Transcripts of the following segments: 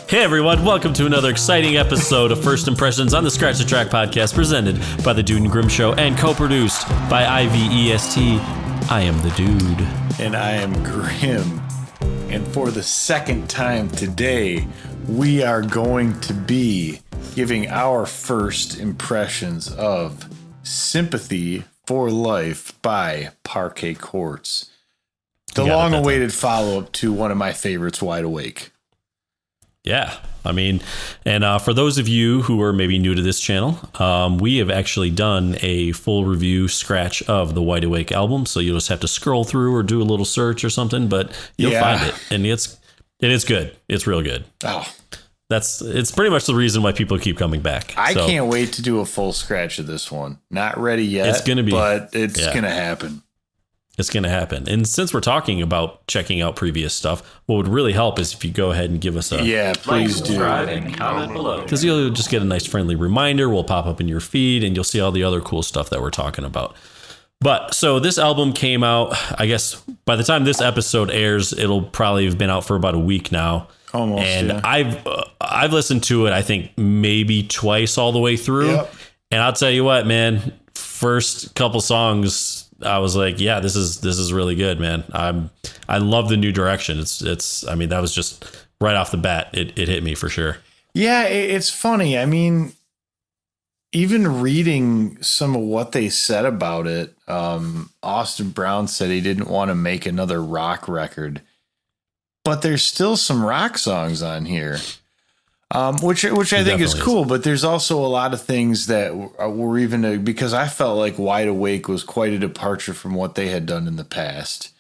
Hey everyone, welcome to another exciting episode of First Impressions on the Scratch the Track podcast, presented by the Dude and Grimm Show and co-produced by IVEST. I am the Dude. And I am Grimm. And for the second time today, we are going to be giving our first impressions of Sympathy For Life by Parquet Courts. The long-awaited follow-up to one of my favorites, Wide Awake. Yeah, I mean, and for those of you who are maybe new to this channel, we have actually done a full review scratch of the Wide Awake album, so you'll just have to scroll through or do a little search or something, but you'll find it, and it's good. It's real good. Oh, it's pretty much the reason why people keep coming back. I can't wait to do a full scratch of this one. Not ready yet, it's gonna be, but it's gonna happen. It's going to happen. And since we're talking about checking out previous stuff, what would really help is if you go ahead and give us a please do. And comment below. Because you'll just get a nice friendly reminder. We'll pop up in your feed and you'll see all the other cool stuff that we're talking about. But so this album came out, I guess by the time this episode airs, it'll probably have been out for about a week now. Almost. And I've listened to it, I think maybe twice all the way through. Yep. And I'll tell you what, man, first couple songs, I was like, yeah, this is really good, man. I love the new direction. I mean, that was just right off the bat. It hit me for sure. Yeah, it's funny. I mean, even reading some of what they said about it, Austin Brown said he didn't want to make another rock record, but there's still some rock songs on here. Which I think is cool, but there's also a lot of things that were even because I felt like Wide Awake was quite a departure from what they had done in the past.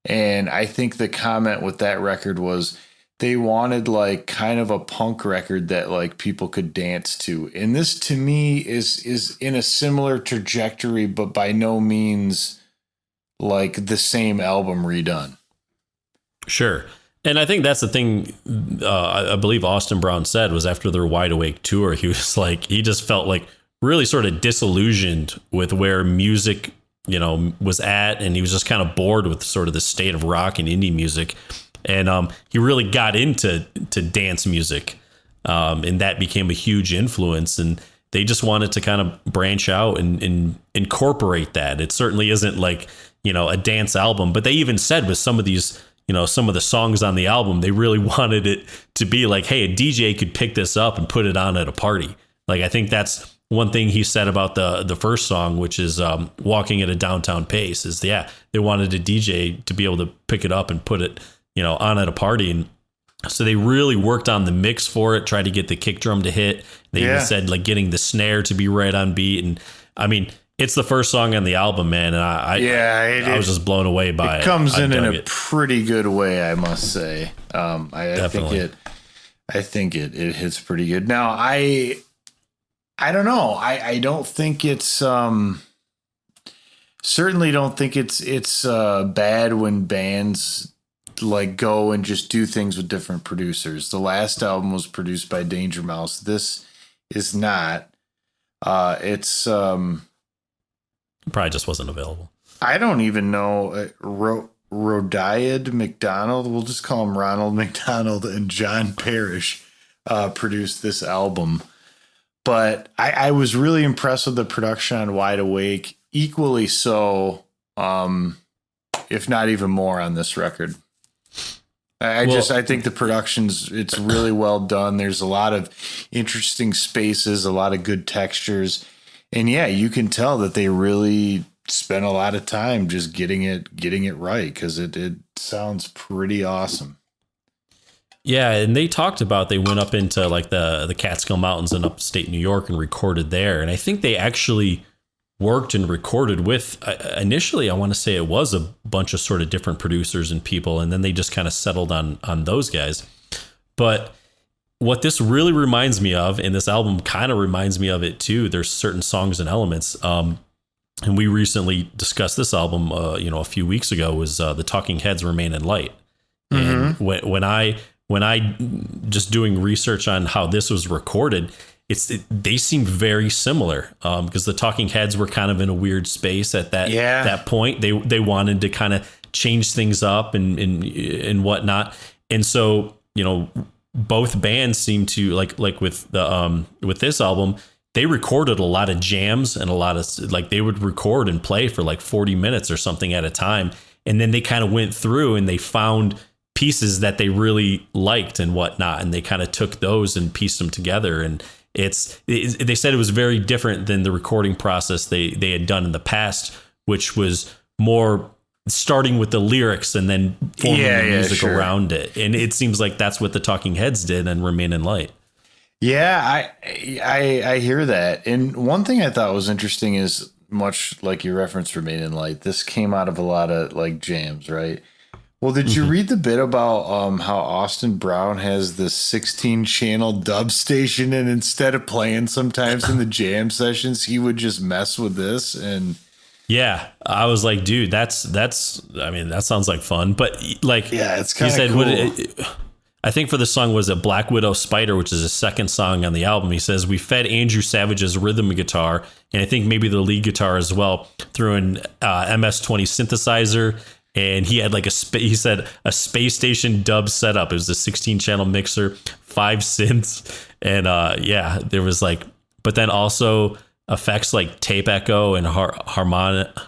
And I think the comment with that record was they wanted like kind of a punk record that like people could dance to. And this to me is in a similar trajectory, but by no means like the same album redone. Sure. And I think that's the thing I believe Austin Brown said was after their Wide Awake tour, he was like, he just felt like really sort of disillusioned with where music, was at. And he was just kind of bored with sort of the state of rock and indie music. And he really got into dance music. And that became a huge influence. And they just wanted to kind of branch out and incorporate that. It certainly isn't like, a dance album, but they even said with some of these, some of the songs on the album, they really wanted it to be like, hey, a DJ could pick this up and put it on at a party. Like, I think that's one thing he said about the first song, which is Walking at a Downtown Pace, is they wanted a DJ to be able to pick it up and put it, on at a party. And so they really worked on the mix for it, tried to get the kick drum to hit. They even said like getting the snare to be right on beat. And I mean, it's the first song on the album, man, and I was just blown away by it. It comes in a pretty good way, I must say. I think it hits pretty good. Now, I don't know. I don't think it's certainly don't think it's bad when bands like go and just do things with different producers. The last album was produced by Danger Mouse. This is not. It's probably just wasn't available. I don't even know. Rodiad McDonald, we'll just call him Ronald McDonald, and John Parrish produced this album. But I was really impressed with the production on Wide Awake. Equally so, if not even more, on this record. I think the it's really well done. There's a lot of interesting spaces, a lot of good textures. And yeah, you can tell that they really spent a lot of time just getting it right, because it sounds pretty awesome. Yeah, and they talked about they went up into like the Catskill Mountains in upstate New York and recorded there. And I think they actually worked and recorded with initially, I want to say it was a bunch of sort of different producers and people, and then they just kind of settled on those guys. But what this really reminds me of, and this album kind of reminds me of it too, there's certain songs and elements. And we recently discussed this album, a few weeks ago, was the Talking Heads Remain in Light. Mm-hmm. And when I just doing research on how this was recorded, they seem very similar, because the Talking Heads were kind of in a weird space at that point. They wanted to kind of change things up and whatnot. And so, both bands seem to like with this album, they recorded a lot of jams and a lot of like they would record and play for like 40 minutes or something at a time. And then they kind of went through and they found pieces that they really liked and whatnot. And they kind of took those and pieced them together. And they said it was very different than the recording process they had done in the past, which was more starting with the lyrics and then forming the music around it. And it seems like that's what the Talking Heads did and Remain in Light. Yeah, I hear that. And one thing I thought was interesting is, much like you referenced Remain in Light, this came out of a lot of like jams, right? Well, did you read the bit about how Austin Brown has this 16-channel dub station, and instead of playing sometimes in the jam sessions, he would just mess with this? And yeah, I was like, dude, that's I mean, that sounds like fun. But like, yeah, it's kind of cool. I think for the song was a Black Widow Spider, which is the second song on the album. He says, we fed Andrew Savage's rhythm guitar, and I think maybe the lead guitar as well, through an MS-20 synthesizer. And he had like he said a space station dub setup. It was a 16-channel mixer, 5 synths. And there was like, but then also effects like tape echo and harmonics.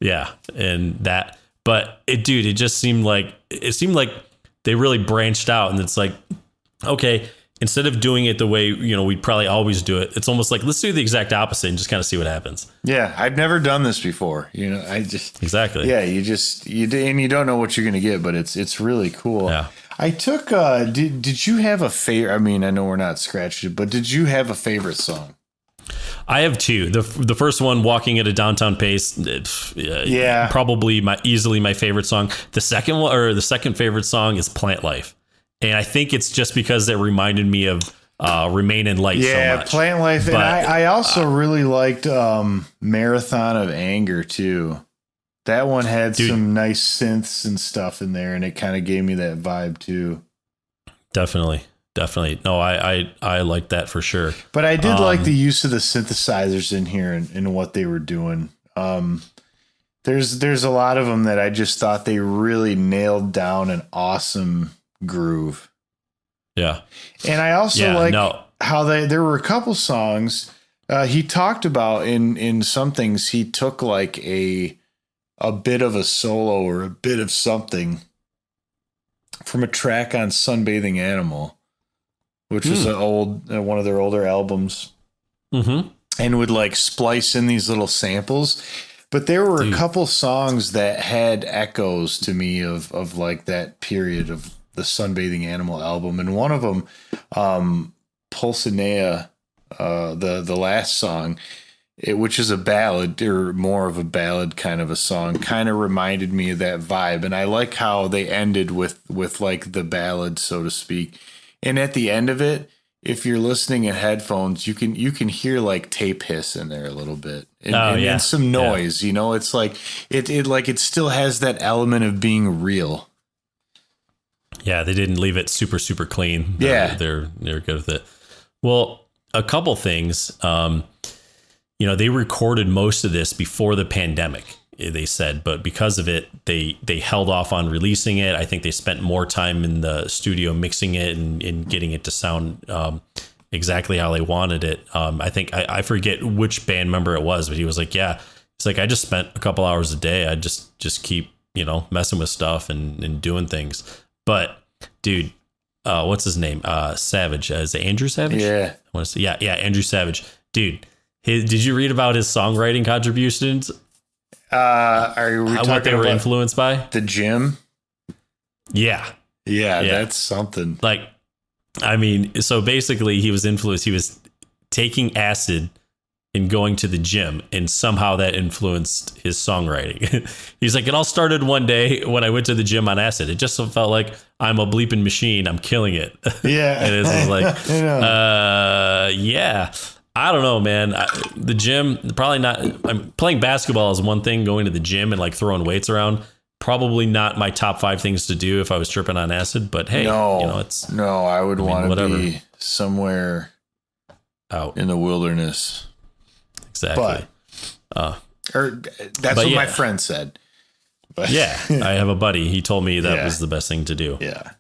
Yeah. And that, but it just seemed like they really branched out, and it's like, okay, instead of doing it the way, we'd probably always do it, it's almost like, let's do the exact opposite and just kind of see what happens. Yeah. I've never done this before. Exactly. Yeah. You don't know what you're going to get, but it's really cool. Yeah. I took, did you have a favorite? I mean, I know we're not scratching it, but did you have a favorite song? I have two. The first one, Walking at a Downtown Pace. Probably easily my favorite song. The second favorite song is Plant Life. And I think it's just because it reminded me of Remain in Light so much. Yeah, Plant Life. But, and I also really liked Marathon of Anger, too. That one had some nice synths and stuff in there, and it kind of gave me that vibe, too. Definitely. No, I like that for sure. But I did like the use of the synthesizers in here and what they were doing. There's a lot of them that I just thought they really nailed down an awesome groove. Yeah. And I also how there were a couple songs he talked about in some things. He took like a bit of a solo or a bit of something from a track on Sunbathing Animal, which was one of their older albums, and would like splice in these little samples. But there were a couple songs that had echoes to me of like that period of the Sunbathing Animal album. And one of them, Pulcinea, the last song, which is a ballad, or more of a ballad kind of a song, kind of reminded me of that vibe. And I like how they ended with like the ballad, so to speak. And at the end of it, if you're listening in headphones, you can hear like tape hiss in there a little bit, and some noise. Yeah. It's like it still has that element of being real. Yeah, they didn't leave it super, super clean. Yeah, they're good with it. Well, a couple things. They recorded most of this before the pandemic, they said, but because of it, they held off on releasing it. I think they spent more time in the studio mixing it and getting it to sound exactly how they wanted it. I think I forget which band member it was, but he was like, yeah, it's like, I just spent a couple hours a day. I just keep, messing with stuff and doing things. But dude, what's his name? Savage. Is it Andrew Savage? Yeah. I want to say, yeah, Andrew Savage. Dude, did you read about his songwriting contributions? Are we talking what they were about influenced by? The Gym? Yeah. Yeah, that's something. Like, I mean, so basically he was influenced. He was taking acid and going to the gym, and somehow that influenced his songwriting. He's like, it all started one day when I went to the gym on acid. It just felt like I'm a bleeping machine. I'm killing it. Yeah. And it's like, yeah. I don't know, man. The gym, probably not. I'm playing basketball is one thing. Going to the gym and like throwing weights around, probably not my top 5 things to do if I was tripping on acid. But hey, I would want to be somewhere out in the wilderness. Exactly. That's what my friend said. But Yeah, I have a buddy. He told me that was the best thing to do. Yeah.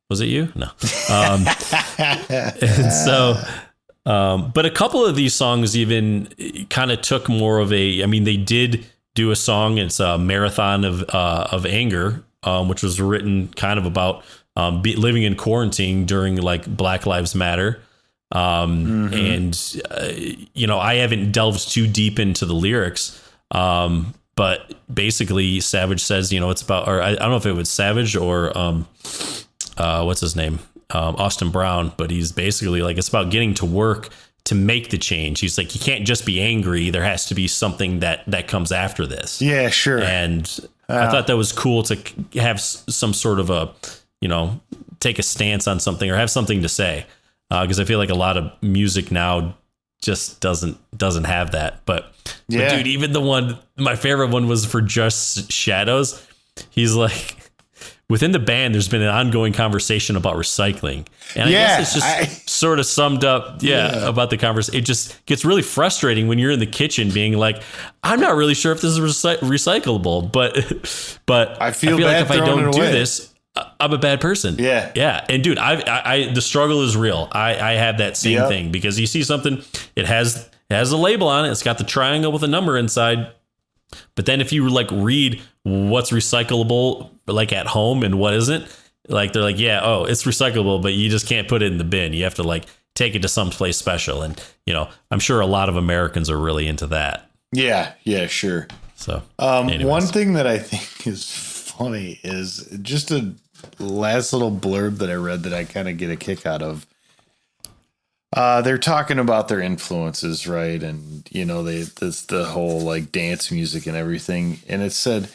Was it you? No. And so, but a couple of these songs even kind of took more of a, I mean, they did do a song. It's a Marathon of Anger, which was written kind of about living in quarantine during like Black Lives Matter. And, I haven't delved too deep into the lyrics. But basically Savage says, it's about, or I don't know if it was Savage or, what's his name? Austin Brown, but he's basically like, it's about getting to work to make the change. He's like, you can't just be angry. There has to be something that comes after this. Yeah, sure. And I thought that was cool to have some sort of a, take a stance on something or have something to say. Cause I feel like a lot of music now just doesn't have that, but dude, even my favorite one was for Just Shadows. He's like, within the band, there's been an ongoing conversation about recycling. And I guess it's just sort of summed up, about the conversation. It just gets really frustrating when you're in the kitchen being like, I'm not really sure if this is recyclable, but I feel like if I don't do this, I'm a bad person. Yeah. Yeah. And dude, the struggle is real. I have that same thing because you see something, it has a label on it. It's got the triangle with a number inside. But then if you like read what's recyclable, like at home and what isn't, like they're like, it's recyclable, but you just can't put it in the bin. You have to like take it to some place special. And, I'm sure a lot of Americans are really into that. Yeah. Yeah, sure. So one thing that I think is funny is just a last little blurb that I read that I kind of get a kick out of. They're talking about their influences, right? And, the whole like dance music and everything. And it said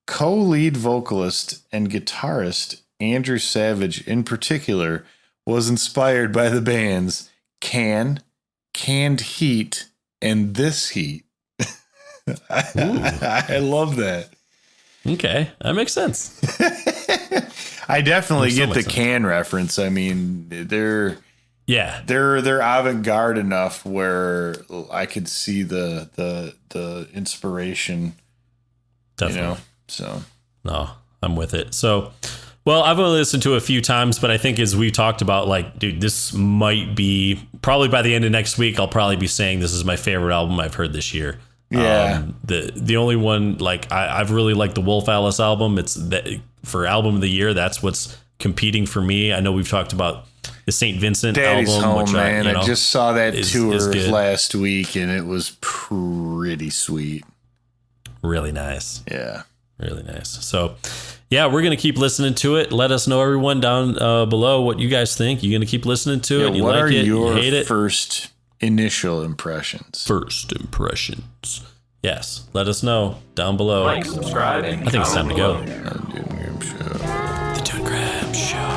co-lead vocalist and guitarist Andrew Savage in particular was inspired by the bands Canned Heat, and This Heat. I love that. Okay, that makes sense. I definitely get the Can reference. I mean, they're avant-garde enough where I could see the inspiration. Definitely. So no, I'm with it. So, well, I've only listened to it a few times, but I think as we talked about, like, dude, this might be probably by the end of next week, I'll probably be saying this is my favorite album I've heard this year. Yeah. The only one, like, I've really liked the Wolf Alice album. It's that for album of the year. That's what's competing for me. I know we've talked about the St. Vincent Daddy's album, Home, which man. I just saw that tour is last week, and it was pretty sweet. Really nice. Yeah. Really nice. So, yeah, we're going to keep listening to it. Let us know, everyone, down below what you guys think. You going to keep listening to it? You what like are it? your You hate it? first initial impressions? First impressions. Yes. Let us know down below. Like, subscribe, and I think it's time to go. The Dude Graham Show.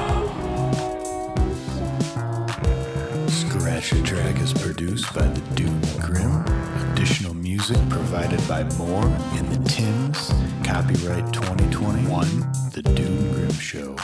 Scratch the Track is produced by the Dude Grim. Additional music provided by Moore and the Tims. Copyright 2021. The Dude Grim Show.